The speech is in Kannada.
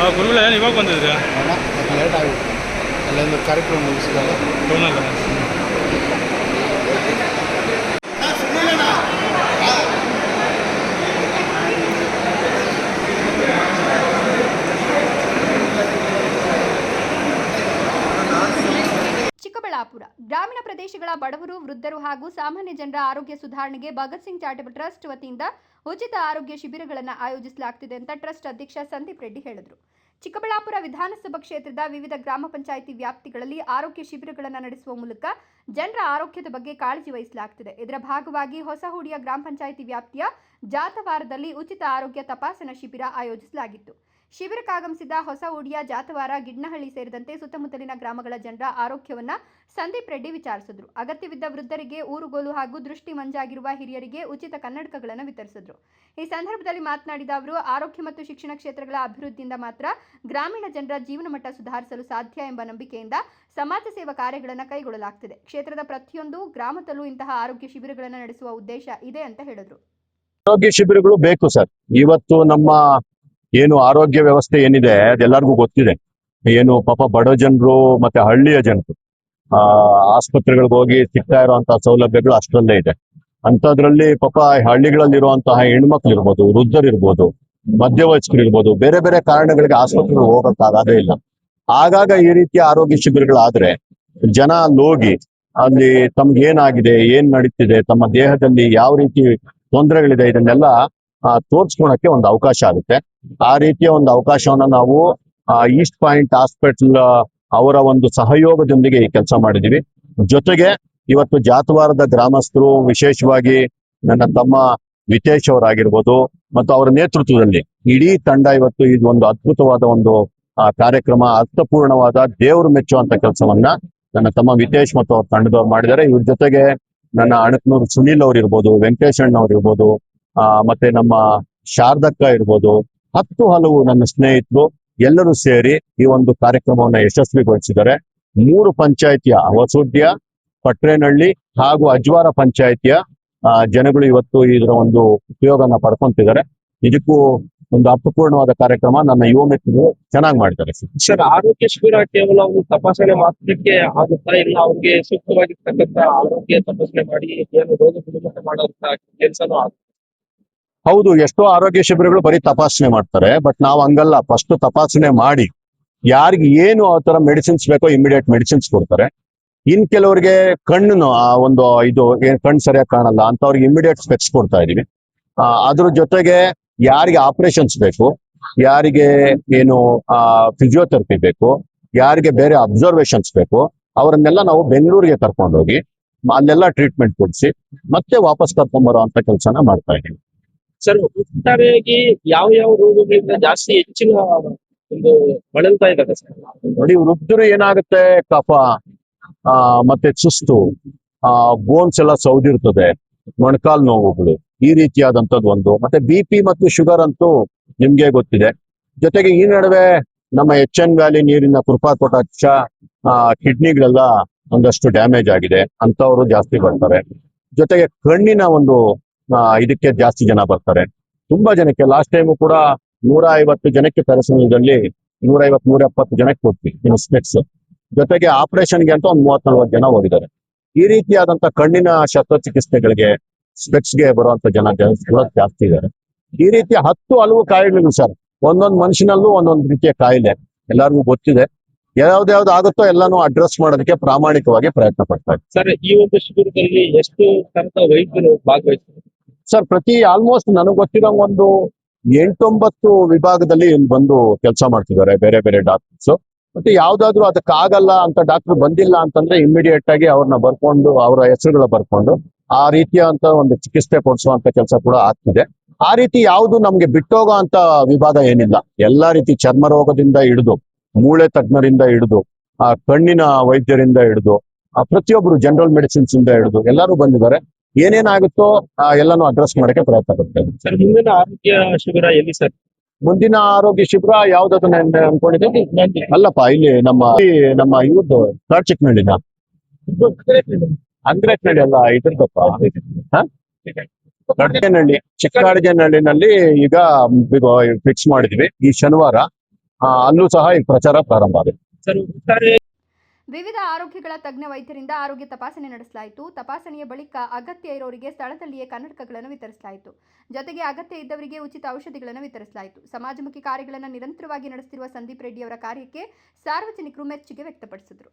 ಗುರುಗಳೇ ಇವಾಗ ಬಂದಿದ್ರಾ? ಅದು ಲೇಟ್ ಆಗುತ್ತೆ. ಅಲ್ಲೊಂದು ಕಾರ್ಯಕ್ರಮ ಮುಗಿಸಿದಾಗ ಟೌನಲ್ಲ. ಚಿಕ್ಕಬಳ್ಳಾಪುರ ಗ್ರಾಮೀಣ ಪ್ರದೇಶಗಳ ಬಡವರು, ವೃದ್ಧರು ಹಾಗೂ ಸಾಮಾನ್ಯ ಜನರ ಆರೋಗ್ಯ ಸುಧಾರಣೆಗೆ ಭಗತ್ ಸಿಂಗ್ ಚಾರಿಟಬಲ್ ಟ್ರಸ್ಟ್ ವತಿಯಿಂದ ಉಚಿತ ಆರೋಗ್ಯ ಶಿಬಿರಗಳನ್ನು ಆಯೋಜಿಸಲಾಗುತ್ತಿದೆ ಅಂತ ಟ್ರಸ್ಟ್ ಅಧ್ಯಕ್ಷ ಸಂದೀಪ್ ರೆಡ್ಡಿ ಹೇಳಿದರು. ಚಿಕ್ಕಬಳ್ಳಾಪುರ ವಿಧಾನಸಭಾ ಕ್ಷೇತ್ರದ ವಿವಿಧ ಗ್ರಾಮ ಪಂಚಾಯಿತಿ ವ್ಯಾಪ್ತಿಗಳಲ್ಲಿ ಆರೋಗ್ಯ ಶಿಬಿರಗಳನ್ನು ನಡೆಸುವ ಮೂಲಕ ಜನರ ಆರೋಗ್ಯದ ಬಗ್ಗೆ ಕಾಳಜಿ ವಹಿಸಲಾಗುತ್ತಿದೆ. ಇದರ ಭಾಗವಾಗಿ ಹೊಸಹುಡಿಯ ಗ್ರಾಮ ಪಂಚಾಯಿತಿ ವ್ಯಾಪ್ತಿಯ ಜಾತವಾರದಲ್ಲಿ ಉಚಿತ ಆರೋಗ್ಯ ತಪಾಸಣಾ ಶಿಬಿರ ಆಯೋಜಿಸಲಾಗಿತ್ತು. ಶಿಬಿರಕ್ಕಾಗಮಿಸಿದ ಹೊಸಹುಡಿಯ, ಜಾತವಾರ, ಗಿಡ್ನಹಳ್ಳಿ ಸೇರಿದಂತೆ ಸುತ್ತಮುತ್ತಲಿನ ಗ್ರಾಮಗಳ ಜನರ ಆರೋಗ್ಯವನ್ನು ಸಂದೀಪ್ ರೆಡ್ಡಿ ವಿಚಾರಿಸಿದರು. ಅಗತ್ಯವಿದ್ದ ವೃದ್ಧರಿಗೆ, ಊರುಗೋಲು ಹಾಗೂ ದೃಷ್ಟಿ ಮಂಜಾಗಿರುವ ಹಿರಿಯರಿಗೆ ಉಚಿತ ಕನ್ನಡಕಗಳನ್ನು ವಿತರಿಸಿದರು. ಈ ಸಂದರ್ಭದಲ್ಲಿ ಮಾತನಾಡಿದ ಅವರು, ಆರೋಗ್ಯ ಮತ್ತು ಶಿಕ್ಷಣ ಕ್ಷೇತ್ರಗಳ ಅಭಿವೃದ್ಧಿಯಿಂದ ಮಾತ್ರ ಗ್ರಾಮೀಣ ಜನರ ಜೀವನ ಮಟ್ಟ ಸುಧಾರಿಸಲು ಸಾಧ್ಯ ಎಂಬ ನಂಬಿಕೆಯಿಂದ ಸಮಾಜ ಸೇವಾ ಕಾರ್ಯಗಳನ್ನು ಕೈಗೊಳ್ಳಲಾಗುತ್ತಿದೆ. ಕ್ಷೇತ್ರದ ಪ್ರತಿಯೊಂದು ಗ್ರಾಮದಲ್ಲೂ ಇಂತಹ ಆರೋಗ್ಯ ಶಿಬಿರಗಳನ್ನು ನಡೆಸುವ ಉದ್ದೇಶ ಇದೆ ಅಂತ ಹೇಳಿದರು. ಆರೋಗ್ಯ ಶಿಬಿರಗಳು ಬೇಕು ಸರ್. ಇವತ್ತು ನಮ್ಮ ಏನು ಆರೋಗ್ಯ ವ್ಯವಸ್ಥೆ ಏನಿದೆ ಅದೆಲ್ಲರಿಗೂ ಗೊತ್ತಿದೆ. ಏನು ಪಾಪ ಬಡ ಜನರು ಮತ್ತೆ ಹಳ್ಳಿಯ ಜನರು ಆಸ್ಪತ್ರೆಗಳಿಗೆ ಹೋಗಿ ಸಿಗ್ತಾ ಇರುವಂತಹ ಸೌಲಭ್ಯಗಳು ಅಷ್ಟರಲ್ಲೇ ಇದೆ. ಅಂತದ್ರಲ್ಲಿ ಪಾಪ ಹಳ್ಳಿಗಳಲ್ಲಿ ಇರುವಂತಹ ಹೆಣ್ಮಕ್ಳು ಇರ್ಬೋದು, ವೃದ್ಧರಿರ್ಬೋದು, ಮಧ್ಯವಯಸ್ಕರು ಇರ್ಬೋದು, ಬೇರೆ ಬೇರೆ ಕಾರಣಗಳಿಗೆ ಆಸ್ಪತ್ರೆಗೆ ಹೋಗಕ್ಕಾಗದೇ ಇಲ್ಲ. ಆಗಾಗ ಈ ರೀತಿಯ ಆರೋಗ್ಯ ಶಿಬಿರಗಳಾದ್ರೆ ಜನ ಹೋಗಿ ಅಲ್ಲಿ ತಮ್ಗೆ ಏನಾಗಿದೆ, ಏನ್ ನಡೀತಿದೆ, ತಮ್ಮ ದೇಹದಲ್ಲಿ ಯಾವ ರೀತಿ ತೊಂದರೆಗಳಿದೆ ಇದನ್ನೆಲ್ಲ ತೋರ್ಸ್ಕೊಳಕ್ಕೆ ಒಂದು ಅವಕಾಶ ಆಗುತ್ತೆ. ಆ ರೀತಿಯ ಒಂದು ಅವಕಾಶವನ್ನ ನಾವು ಈಸ್ಟ್ ಪಾಯಿಂಟ್ ಹಾಸ್ಪಿಟಲ್ ಅವರ ಒಂದು ಸಹಯೋಗದೊಂದಿಗೆ ಈ ಕೆಲಸ ಮಾಡಿದೀವಿ. ಜೊತೆಗೆ ಇವತ್ತು ಜಾತವಾರದ ಗ್ರಾಮಸ್ಥರು, ವಿಶೇಷವಾಗಿ ನನ್ನ ತಮ್ಮ ವಿತೇಶ್ ಅವರಾಗಿರ್ಬೋದು ಮತ್ತು ಅವರ ನೇತೃತ್ವದಲ್ಲಿ ಇಡೀ ತಂಡ ಇವತ್ತು ಇದು ಒಂದು ಅದ್ಭುತವಾದ ಒಂದು ಕಾರ್ಯಕ್ರಮ, ಅರ್ಥಪೂರ್ಣವಾದ, ದೇವರು ಮೆಚ್ಚುವಂತ ಕೆಲಸವನ್ನ ನನ್ನ ತಮ್ಮ ವಿತೇಶ್ ಮತ್ತು ಅವ್ರ ತಂಡದವ್ರು ಮಾಡಿದ್ದಾರೆ. ಇವ್ರ ಜೊತೆಗೆ ನನ್ನ ಅಣಕನೂರು ಸುನೀಲ್ ಅವ್ರು ಇರ್ಬೋದು, ವೆಂಕಟೇಶ್ ಅಣ್ಣ ಅವ್ರು ಇರ್ಬೋದು, ಮತ್ತೆ ನಮ್ಮ ಶಾರದಕ್ಕ ಇರ್ಬೋದು, ಹಲವು ನನ್ನ ಸ್ನೇಹಿತರು ಎಲ್ಲರೂ ಸೇರಿ ಈ ಒಂದು ಕಾರ್ಯಕ್ರಮವನ್ನ ಯಶಸ್ವಿಗೊಳಿಸಿದ್ದಾರೆ. 3 ಪಂಚಾಯಿತಿಯ ಹೊಸಹುಡ್ಯ, ಪಟ್ರೇನಹಳ್ಳಿ ಹಾಗೂ ಅಜ್ವಾರ ಪಂಚಾಯಿತಿಯ ಜನಗಳು ಇವತ್ತು ಇದರ ಒಂದು ಉಪಯೋಗನ ಪಡ್ಕೊಂತಿದ್ದಾರೆ. ಇದಕ್ಕೂ ಒಂದು ಅರ್ಥಪೂರ್ಣವಾದ ಕಾರ್ಯಕ್ರಮ. ನನ್ನ ಯುವ ಮಿತ್ರರು ಚೆನ್ನಾಗಿ ಮಾಡ್ತಾರೆ. ಸರ್, ಆರೋಗ್ಯ ಶಿಬಿರ ಕೇವಲ ಒಂದು ತಪಾಸಣೆ ಮಾತ್ರಕ್ಕೆ ಆಗುತ್ತಾ ಇಲ್ಲ, ಅವ್ರಿಗೆ ಸೂಕ್ತವಾಗಿರ್ತಕ್ಕಂಥ ಆರೋಗ್ಯ ತಪಾಸಣೆ ಮಾಡಿ ಏನು ರೋಗ ಗುಣಮಟ್ಟ ಮಾಡೋಂತ ಕೆಲಸನೂ ಆಗುತ್ತೆ? ಹೌದು, ಎಷ್ಟೋ ಆರೋಗ್ಯ ಶಿಬಿರಗಳು ಬರೀ ತಪಾಸಣೆ ಮಾಡ್ತಾರೆ. ಬಟ್ ನಾವು ಹಂಗಲ್ಲ. ಫಸ್ಟ್ ತಪಾಸಣೆ ಮಾಡಿ ಯಾರಿಗೆ ಏನು ಆ ತರ ಮೆಡಿಸಿನ್ಸ್ ಬೇಕೋ ಇಮಿಡಿಯೇಟ್ ಮೆಡಿಸಿನ್ಸ್ ಕೊಡ್ತಾರೆ. ಇನ್ ಕೆಲವರಿಗೆ ಕಣ್ಣು ಒಂದು ಇದು ಕಣ್ಣು ಸರಿಯಾಗಿ ಕಾಣಲ್ಲ ಅಂತವ್ರಿಗೆ ಇಮಿಡಿಯೇಟ್ ಸ್ಪೆಕ್ಸ್ ಕೊಡ್ತಾ ಇದೀವಿ. ಅದ್ರ ಜೊತೆಗೆ ಯಾರಿಗೆ ಆಪರೇಷನ್ಸ್ ಬೇಕು, ಯಾರಿಗೆ ಏನು ಫಿಸಿಯೋಥೆರಪಿ ಬೇಕು, ಯಾರಿಗೆ ಬೇರೆ ಅಬ್ಸರ್ವೇಷನ್ಸ್ ಬೇಕು, ಅವರನ್ನೆಲ್ಲ ನಾವು ಬೆಂಗಳೂರಿಗೆ ಕರ್ಕೊಂಡೋಗಿ ಅಲ್ಲೆಲ್ಲ ಟ್ರೀಟ್ಮೆಂಟ್ ಕೊಡಿಸಿ ಮತ್ತೆ ವಾಪಸ್ ಕರ್ಕೊಂಡ್ಬರೋ ಅಂತ ಕೆಲಸನ ಮಾಡ್ತಾ ಇದೀವಿ. ಸರ್, ಒಟ್ಟಾರೆಯಾಗಿ ಯಾವ ಯಾವ ರೋಗಗಳಿಂದ ಜಾಸ್ತಿ ಹೆಚ್ಚಿನ ಒಂದು ಬಳಲ್ತಾ ಇದ್ದಾರೆ ಸರ್? ನೋಡಿ, ವೃದ್ಧರು ಏನಾಗುತ್ತೆ, ಕಫ ಮತ್ತೆ ಸುಸ್ತು, ಬೋನ್ಸ್ ಎಲ್ಲ ಸೌದಿರ್ತದೆ, ಮೊಣಕಾಲ್ ನೋವುಗಳು, ಈ ರೀತಿಯಾದಂಥದ್ದು ಒಂದು. ಮತ್ತೆ BP ಮತ್ತು ಶುಗರ್ ಅಂತೂ ನಿಮ್ಗೆ ಗೊತ್ತಿದೆ. ಜೊತೆಗೆ ಈ ನಡುವೆ ನಮ್ಮ HN ವ್ಯಾಲಿ ನೀರಿನ ಕೃಪಾಕಟಾಕ್ಷ ಕಿಡ್ನಿಗಳೆಲ್ಲ ಒಂದಷ್ಟು ಡ್ಯಾಮೇಜ್ ಆಗಿದೆ, ಅಂತವರು ಜಾಸ್ತಿ ಬರ್ತಾರೆ. ಜೊತೆಗೆ ಕಣ್ಣಿನ ಒಂದು ಇದಕ್ಕೆ ಜಾಸ್ತಿ ಜನ ಬರ್ತಾರೆ. ತುಂಬಾ ಜನಕ್ಕೆ ಲಾಸ್ಟ್ ಟೈಮು ಕೂಡ 150 ಜನಕ್ಕೆ ಪ್ಯಾರಾಸಿಟಮಲ್ದಲ್ಲಿ 150-170 ಜನಕ್ಕೆ ಕೊಡ್ತೀವಿ ಇನ್ನು ಸ್ಪೆಕ್ಸ್. ಜೊತೆಗೆ ಆಪರೇಷನ್ಗೆ ಅಂತ ಒಂದು 30-40 ಜನ ಹೋಗಿದ್ದಾರೆ. ಈ ರೀತಿಯಾದಂತ ಕಣ್ಣಿನ ಶಸ್ತ್ರಚಿಕಿತ್ಸೆಗಳಿಗೆ, ಸ್ಪೆಕ್ಸ್ಗೆ ಬರುವಂತ ಜನ ಜಾಸ್ತಿ ಇದ್ದಾರೆ. ಈ ರೀತಿಯ ಹಲವು ಕಾಯಿಲೆಗಳು ಸರ್. ಒಂದೊಂದು ಮನುಷ್ಯನಲ್ಲೂ ಒಂದೊಂದು ರೀತಿಯ ಕಾಯಿಲೆ ಎಲ್ಲರಿಗೂ ಗೊತ್ತಿದೆ. ಯಾವ್ದು ಆಗುತ್ತೋ ಎಲ್ಲಾನು ಅಡ್ರೆಸ್ ಮಾಡೋದಕ್ಕೆ ಪ್ರಾಮಾಣಿಕವಾಗಿ ಪ್ರಯತ್ನ ಪಡ್ತಾ ಇದ್ದಾರೆ. ಸರ್, ಈ ಒಂದು ಶಿಬಿರದಲ್ಲಿ ಎಷ್ಟು ತರದ ವೈದ್ಯರು ಭಾಗವಹಿಸ್ತಾರೆ ಸರ್? ಆಲ್ಮೋಸ್ಟ್ ನನಗೆ ಗೊತ್ತಿರೋ ಒಂದು 8-9 ವಿಭಾಗದಲ್ಲಿ ಇಲ್ಲಿ ಬಂದು ಕೆಲಸ ಮಾಡ್ತಿದ್ದಾರೆ ಬೇರೆ ಬೇರೆ ಡಾಕ್ಟರ್ಸ್. ಮತ್ತೆ ಯಾವ್ದಾದ್ರು ಅದಕ್ಕಾಗಲ್ಲ ಅಂತ ಡಾಕ್ಟರ್ ಬಂದಿಲ್ಲ ಅಂತಂದ್ರೆ ಇಮಿಡಿಯೇಟ್ ಆಗಿ ಅವ್ರನ್ನ ಬರ್ಕೊಂಡು, ಅವರ ಹೆಸರುಗಳ ಬರ್ಕೊಂಡು ಆ ರೀತಿಯಂತ ಒಂದು ಚಿಕಿತ್ಸೆ ಕೊಡಿಸುವಂತ ಕೆಲಸ ಕೂಡ ಆಗ್ತಿದೆ. ಆ ರೀತಿ ಯಾವುದು ನಮ್ಗೆ ಬಿಟ್ಟೋಗೋ ಅಂತ ವಿಭಾಗ ಏನಿಲ್ಲ. ಎಲ್ಲಾ ರೀತಿ ಚರ್ಮ ರೋಗದಿಂದ ಹಿಡಿದು, ಮೂಳೆ ತಜ್ಞರಿಂದ ಹಿಡಿದು, ಕಣ್ಣಿನ ವೈದ್ಯರಿಂದ ಹಿಡಿದು, ಪ್ರತಿಯೊಬ್ಬರು ಜನರಲ್ ಮೆಡಿಸಿನ್ಸ್ ಇಂದ ಹಿಡಿದು ಎಲ್ಲರೂ ಬಂದಿದ್ದಾರೆ. ಏನೇನಾಗುತ್ತೋ ಎಲ್ಲಾನು ಅಡ್ರೆಸ್ ಮಾಡಕ್ಕೆ ಪ್ರಯತ್ನ ಪಡ್ತೇವೆ. ಸರ್, ಮುಂದಿನ ಆರೋಗ್ಯ ಶಿಬಿರ ಎಲ್ಲಿ ಸರ್? ಮುಂದಿನ ಆರೋಗ್ಯ ಶಿಬಿರ ಯಾವ್ದನ್ನ ಅನ್ಕೊಂಡಿದ್ದೀನಿ? ಅಲ್ಲಪ್ಪ, ಇಲ್ಲಿ ನಮ್ಮ ಇವ್ರದ್ದು ಚಿಕ್ಕನಹಳ್ಳಿನ ಅಂಗ್ರೇಟ್ನಳ್ಳಿ ಅಲ್ಲ, ಇದ್ರದಪ್ಪ ಚಿಕ್ಕನಹಳ್ಳಿನಲ್ಲಿ ಈಗ ಫಿಕ್ಸ್ ಮಾಡಿದ್ವಿ. ಈ ಶನಿವಾರ ಅಲ್ಲೂ ಸಹ ಈಗ ಪ್ರಚಾರ ಪ್ರಾರಂಭ ಆಗಿದೆ. ಸರ್ ಒಟ್ಟಾರೆ ವಿವಿಧ ಆರೋಗ್ಯಗಳ ತಜ್ಞ ವೈದ್ಯರಿಂದ ಆರೋಗ್ಯ ತಪಾಸಣೆ ನಡೆಸಲಾಯಿತು. ತಪಾಸಣೆಯ ಬಳಿಕ ಅಗತ್ಯ ಇರೋರಿಗೆ ಸ್ಥಳದಲ್ಲಿಯೇ ಕನ್ನಡಕಗಳನ್ನು ವಿತರಿಸಲಾಯಿತು. ಜೊತೆಗೆ ಅಗತ್ಯ ಇದ್ದವರಿಗೆ ಉಚಿತ ಔಷಧಿಗಳನ್ನು ವಿತರಿಸಲಾಯಿತು. ಸಮಾಜಮುಖಿ ಕಾರ್ಯಗಳನ್ನು ನಿರಂತರವಾಗಿ ನಡೆಸುತ್ತಿರುವ ಸಂದೀಪ್ ರೆಡ್ಡಿ ಅವರ ಕಾರ್ಯಕ್ಕೆ ಸಾರ್ವಜನಿಕರು ಮೆಚ್ಚುಗೆ ವ್ಯಕ್ತಪಡಿಸಿದರು.